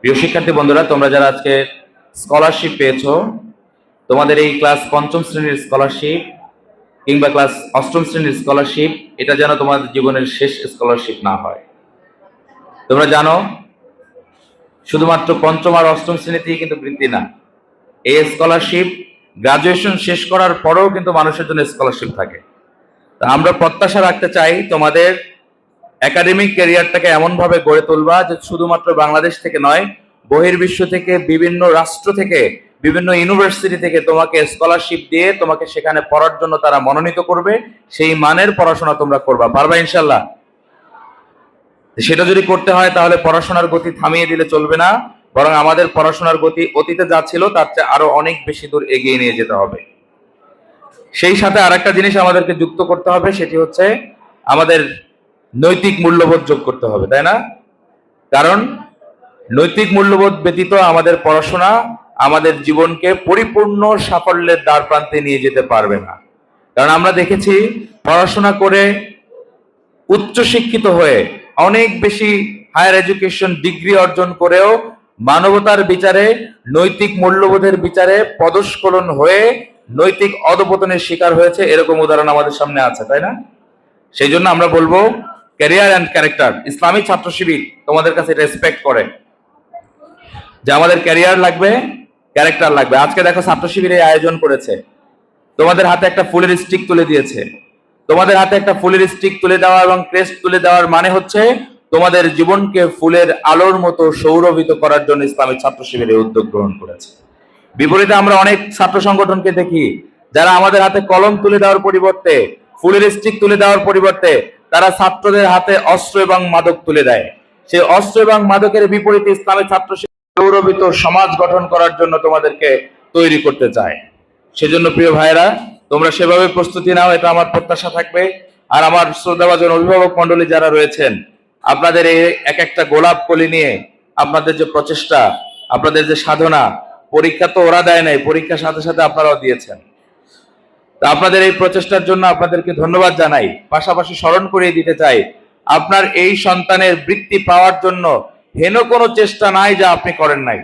প্রিয় শিক্ষার্থী বন্ধুরা, তোমরা যারা আজকে স্কলারশিপ পেয়েছো, তোমাদের এই ক্লাস পঞ্চম শ্রেণীর স্কলারশিপ কিংবা ক্লাস অষ্টম শ্রেণীর স্কলারশিপ এটা যেন তোমাদের জীবনের শেষ স্কলারশিপ না হয়। তোমরা জানো শুধুমাত্র পঞ্চম আর অষ্টম শ্রেণীতেই কিন্তু বৃত্তি না, এই স্কলারশিপ গ্রাজুয়েশন শেষ করার পরেও কিন্তু মানুষের জন্য স্কলারশিপ থাকে। তা আমরা প্রত্যাশা রাখতে চাই তোমাদের একাডেমিক ক্যারিয়ারটাকে এমনভাবে গড়ে তুলবা যে শুধুমাত্র বাংলাদেশ থেকে নয়, বহির্বিশ্ব থেকে, বিভিন্ন রাষ্ট্র থেকে, বিভিন্ন ইউনিভার্সিটি থেকে তোমাকে স্কলারশিপ দিয়ে তোমাকে সেখানে পড়ার জন্য তারা মনোনীত করবে। সেই মানের পড়াশোনা তোমরা করবা, পারবা ইনশাল্লাহ? সেটা যদি করতে হয় তাহলে পড়াশোনার গতি থামিয়ে দিলে চলবে না, বরং আমাদের পড়াশোনার গতি অতীতে যা ছিল তার চেয়ে আরো অনেক বেশি দূর এগিয়ে নিয়ে যেতে হবে। সেই সাথে আরেকটা জিনিস আমাদেরকে যুক্ত করতে হবে, সেটি হচ্ছে আমাদের নৈতিক মূল্যবোধ যোগ করতে হবে, তাই না? কারণ নৈতিক মূল্যবোধ ব্যতীত আমাদের পড়াশোনা আমাদের জীবনকে পরিপূর্ণ সাফল্যের দ্বার প্রান্তে নিয়ে যেতে পারবে না। কারণ আমরা দেখেছি পড়াশোনা করে উচ্চ শিক্ষিত হয়ে অনেক বেশি হায়ার এডুকেশন ডিগ্রি অর্জন করেও মানবতার বিচারে, নৈতিক মূল্যবোধের বিচারে পদস্খলন হয়ে নৈতিক অধপতনের শিকার হয়েছে, এরকম উদাহরণ আমাদের সামনে আছে, তাই না? সেই জন্য আমরা বলবো ক্যারিয়ার অ্যান্ড ক্যারেক্টার। ইসলামী ছাত্র শিবির তোমাদের কাছে রেসপেক্ট করে যে আমাদের ক্যারিয়ার লাগবে, ক্যারেক্টার লাগবে। আজকে দেখো ছাত্র শিবির এই আয়োজন করেছে, তোমাদের হাতে একটা ফুলের স্টিক তুলে দিয়েছে। তোমাদের হাতে একটা ফুলের স্টিক তুলে দেওয়া এবং ক্রেস্ট তুলে দেওয়ার মানে হচ্ছে তোমাদের জীবনকে ফুলের আলোর মতো সৌরভিত করার জন্য ইসলামী ছাত্র শিবির এই উদ্যোগ গ্রহণ করেছে। বিপরীতে আমরা অনেক ছাত্র সংগঠনকে দেখি যারা আমাদের হাতে কলম তুলে দেওয়ার পরিবর্তে, ফুলের স্টিক তুলে দেওয়ার পরিবর্তে তারা ছাত্রদের হাতে অস্ত্র এবং মাদক তুলে দেয়। সেই অস্ত্র এবং মাদকের বিপরীতে ইসলামী ছাত্র শিবির সৌরভিত সমাজ গঠন করার জন্য তোমাদেরকে তৈরি করতে চায়। সেজন্য প্রিয় ভাইরা, তোমরা সেভাবে প্রস্তুতি নাও, এটা আমার প্রত্যাশা থাকবে। আর আমার শ্রদ্ধাভাজন অভিভাবক মন্ডলী যারা রয়েছেন, আপনাদের এই এক একটা গোলাপ কলি নিয়ে আপনাদের যে প্রচেষ্টা, আপনাদের যে সাধনা, পরীক্ষা তো ওরা দেয় নাই, পরীক্ষার সাথে সাথে আপনারাও দিয়েছেন। তা আপনাদের এই প্রচেষ্টার জন্য আপনাদেরকে ধন্যবাদ জানাই। পাশাপাশি স্মরণ করিয়ে দিতে চাই, আপনার এই সন্তানের বৃত্তি পাওয়ার জন্য হেন কোনো চেষ্টা নাই যা আপনি করেন নাই।